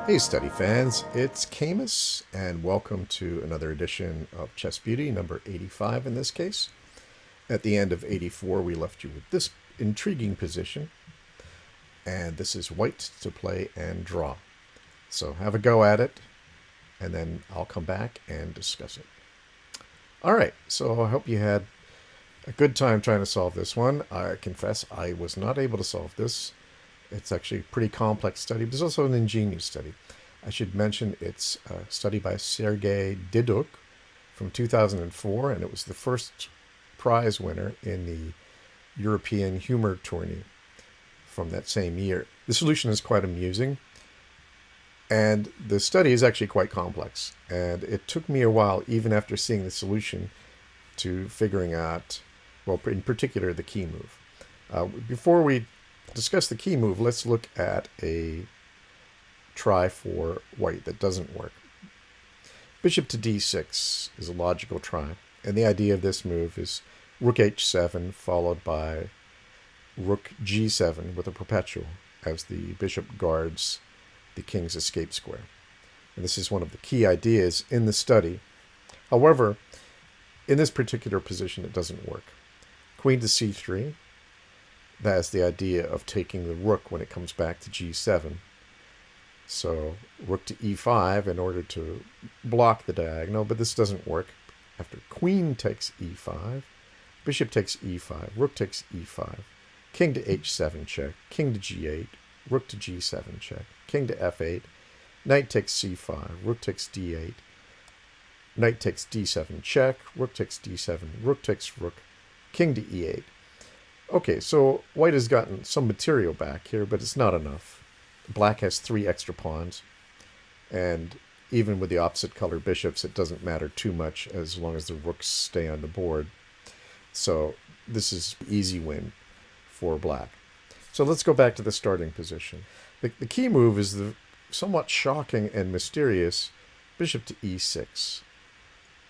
Hey study fans, it's Camus and welcome to another edition of Chess Beauty, number 85 in this case. At the end of 84 we left you with this intriguing position, and this is white to play and draw. So have a go at it, and then I'll come back and discuss it. Alright, so I hope you had a good time trying to solve this one. I confess I was not able to solve this. It's actually a pretty complex study, but it's also an ingenious study. I should mention it's a study by Sergei Diduhk from 2004, and it was the first prize winner in the European Humor Tourney from that same year. The solution is quite amusing, and the study is actually quite complex. And it took me a while, even after seeing the solution, to figuring out, well, in particular, the key move. Before we discuss the key move, let's look at a try for white that doesn't work. Bishop to d6 is a logical try, and the idea of this move is rook h7 followed by rook g7 with a perpetual as the bishop guards the king's escape square. And this is one of the key ideas in the study. However, in this particular position it doesn't work. Queen to c3, that is the idea of taking the rook when it comes back to g7. So rook to e5 in order to block the diagonal, but this doesn't work. After queen takes e5, bishop takes e5, rook takes e5, king to h7 check, king to g8, rook to g7 check, king to f8, knight takes c5, rook takes d8, knight takes d7 check, rook takes d7, rook takes rook, king to e8. Okay, so white has gotten some material back here, but it's not enough. Black has 3 extra pawns, and even with the opposite color bishops, it doesn't matter too much as long as the rooks stay on the board. So this is an easy win for black. So let's go back to the starting position. The key move is the somewhat shocking and mysterious bishop to e6.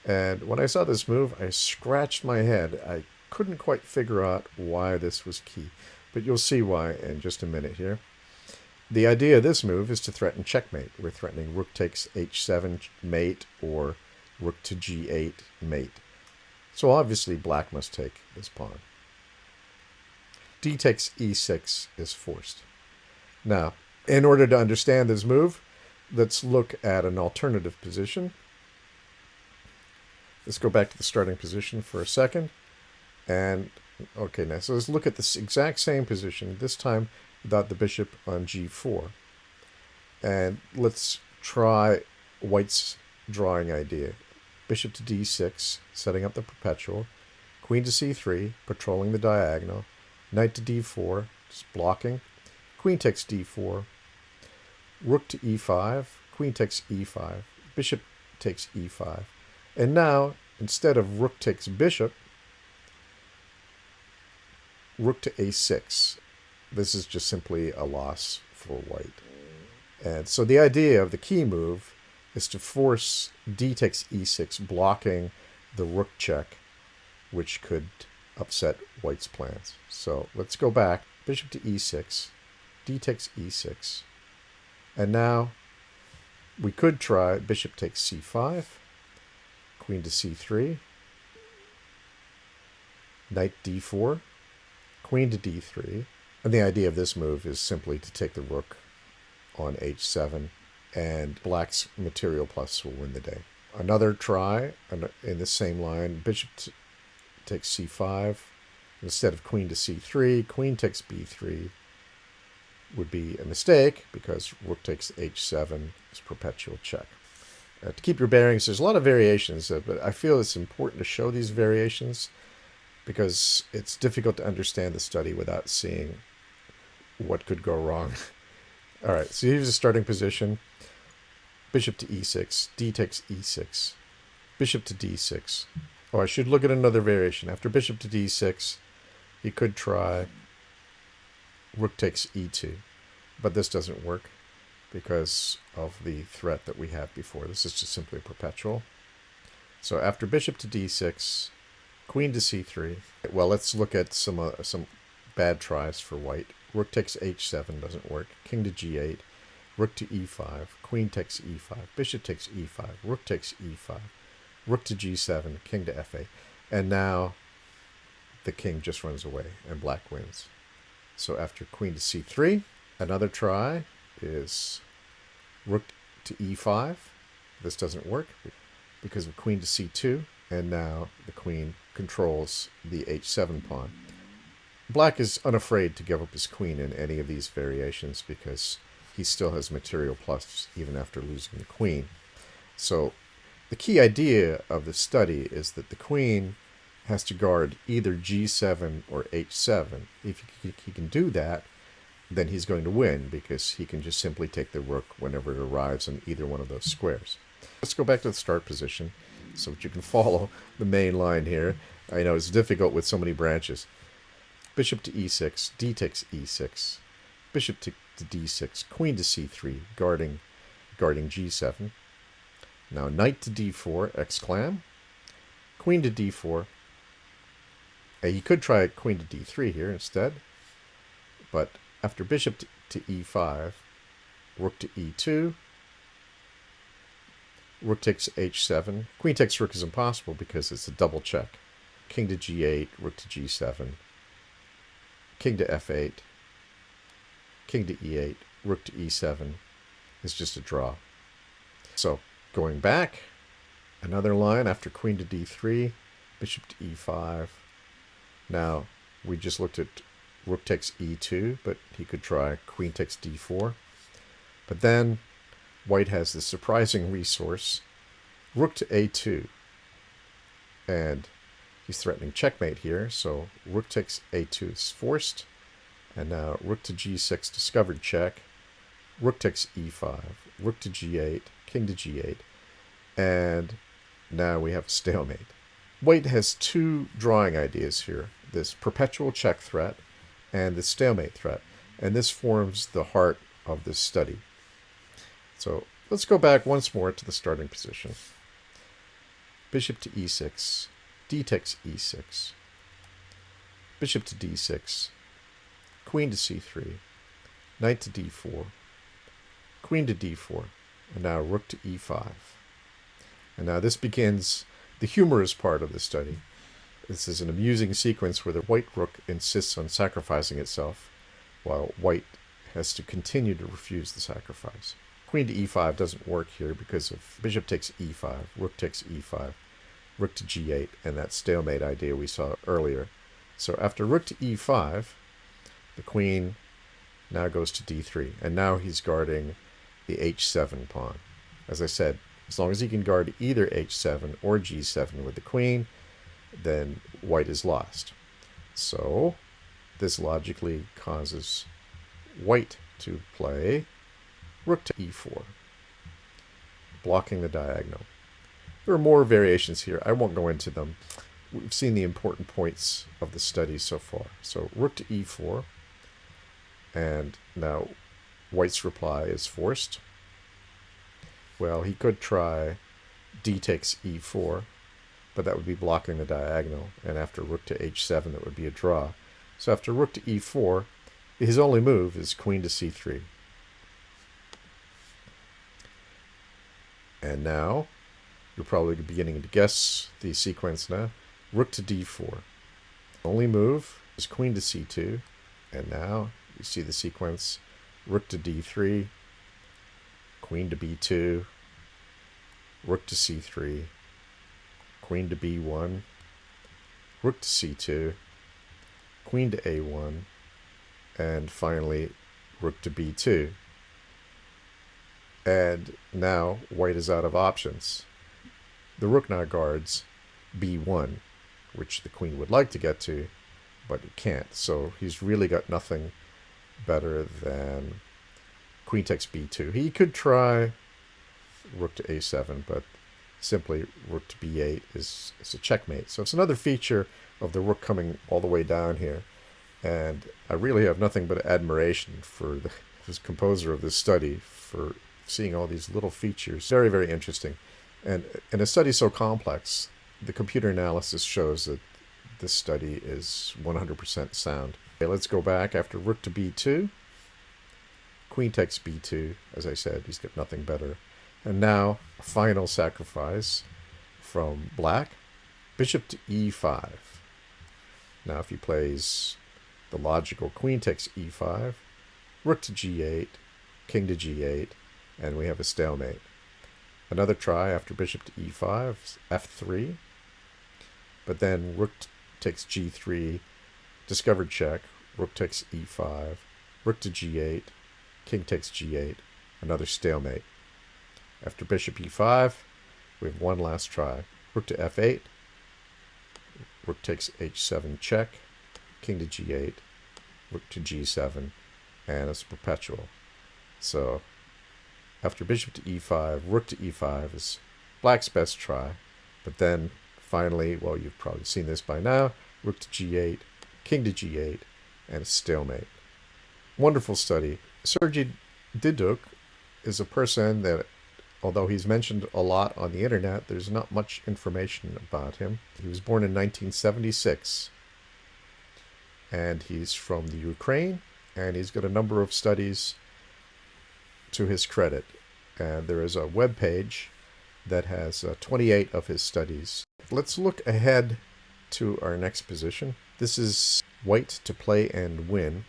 And when I saw this move, I scratched my head. I couldn't quite figure out why this was key, but you'll see why in just a minute here. The idea of this move is to threaten checkmate. We're threatening rook takes h7 mate or rook to g8 mate. So obviously black must take this pawn. D takes e6 is forced. Now, in order to understand this move, let's look at an alternative position. Let's go back to the starting position for a second. And, okay, now, so let's look at this exact same position, this time without the bishop on g4. And let's try white's drawing idea. Bishop to d6, setting up the perpetual. Queen to c3, patrolling the diagonal. Knight to d4, just blocking. Queen takes d4. Rook to e5, queen takes e5. Bishop takes e5. And now, instead of rook takes bishop, rook to a6. This is just simply a loss for white. And so the idea of the key move is to force d takes e6, blocking the rook check, which could upset white's plans. So let's go back. Bishop to e6, d takes e6. And now we could try bishop takes c5, queen to c3, knight d4, queen to d3, and the idea of this move is simply to take the rook on h7, and black's material plus will win the day. Another try in the same line, bishop takes c5, instead of queen to c3, queen takes b3 would be a mistake because rook takes h7 is perpetual check. To keep your bearings, there's a lot of variations, but I feel it's important to show these variations because it's difficult to understand the study without seeing what could go wrong. All right, so here's the starting position. Bishop to e6, d takes e6, bishop to d6. Oh, I should look at another variation. After bishop to d6, he could try rook takes e2, but this doesn't work because of the threat that we have before. This is just simply perpetual. So after bishop to d6, queen to c3. Well, let's look at some bad tries for white. Rook takes h7 doesn't work. King to g8. rook to e5, queen takes e5, bishop takes e5, rook takes e5, rook to g7, king to f8. And now the king just runs away and black wins. So after queen to c3, another try is rook to e5. This doesn't work because of queen to c2, and now the queen controls the h7 pawn. Black is unafraid to give up his queen in any of these variations because he still has material plus even after losing the queen. So the key idea of the study is that the queen has to guard either g7 or h7. If he can do that, then he's going to win because he can just simply take the rook whenever it arrives on either one of those squares. Let's go back to the start position so that you can follow the main line here. I know it's difficult with so many branches. Bishop to e6, d takes e6, bishop to d6, queen to c3, guarding g7. Now knight to d4, exclam, queen to d4. He could try queen to d3 here instead, but after bishop to e5, rook to e2, rook takes h7, queen takes rook is impossible because it's a double check. King to g8, rook to g7, king to f8, king to e8, rook to e7 is just a draw. So going back, another line after queen to d3, bishop to e5. Now we just looked at rook takes e2, but he could try queen takes d4. But then white has this surprising resource, rook to a2. And he's threatening checkmate here, so rook takes a2 is forced. And now rook to g6, discovered check. Rook takes e5, rook to g8, king to g8. And now we have a stalemate. White has two drawing ideas here, this perpetual check threat and the stalemate threat. And this forms the heart of this study. So let's go back once more to the starting position. Bishop to e6, d takes e6, bishop to d6, queen to c3, knight to d4, queen to d4, and now rook to e5. And now this begins the humorous part of the study. This is an amusing sequence where the white rook insists on sacrificing itself, while white has to continue to refuse the sacrifice. Queen to e5 doesn't work here because of bishop takes e5, rook takes e5, rook to g8, and that stalemate idea we saw earlier. So after rook to e5, the queen now goes to d3, and now he's guarding the h7 pawn. As I said, as long as he can guard either h7 or g7 with the queen, then white is lost. So this logically causes white to play rook to e4, blocking the diagonal. There are more variations here. I won't go into them. We've seen the important points of the study so far. So rook to e4, and now white's reply is forced. Well, he could try d takes e4, but that would be blocking the diagonal, and after rook to h7 that would be a draw. So after rook to e4, his only move is queen to c3. And now, you're probably beginning to guess the sequence now. Rook to d4. Only move is queen to c2, and now you see the sequence. Rook to d3, queen to b2, rook to c3, queen to b1, rook to c2, queen to a1, and finally rook to b2. And now white is out of options. The rook now guards b1, which the queen would like to get to, but it can't. So he's really got nothing better than queen takes b2. He could try rook to a7, but simply rook to b8 is a checkmate. So it's another feature of the rook coming all the way down here. And I really have nothing but admiration for the composer of this study for seeing all these little features. Very, very interesting. And in a study so complex, the computer analysis shows that this study is 100% sound. Okay, let's go back after rook to b2, queen takes b2. As I said, he's got nothing better. And now, a final sacrifice from black. Bishop to e5. Now if he plays the logical queen takes e5, rook to g8, king to g8, and we have a stalemate. Another try after bishop to e5, f3, but then rook takes g3, discovered check, rook takes e5, rook to g8, king takes g8, another stalemate. After bishop e5, we have one last try. Rook to f8, rook takes h7 check, king to g8, rook to g7, and it's perpetual. So after bishop to e5, rook to e5 is black's best try. But then finally, well, you've probably seen this by now, rook to g8, king to g8, and a stalemate. Wonderful study. Sergei Diduhk is a person that, although he's mentioned a lot on the internet, there's not much information about him. He was born in 1976, and he's from the Ukraine, and he's got a number of studies to his credit. And there is a web page that has 28 of his studies. Let's look ahead to our next position. This is white to play and win.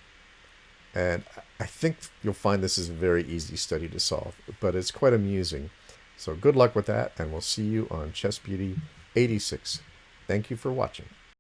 And I think you'll find this is a very easy study to solve, but it's quite amusing. So good luck with that, and we'll see you on Chess Beauty 86. Thank you for watching.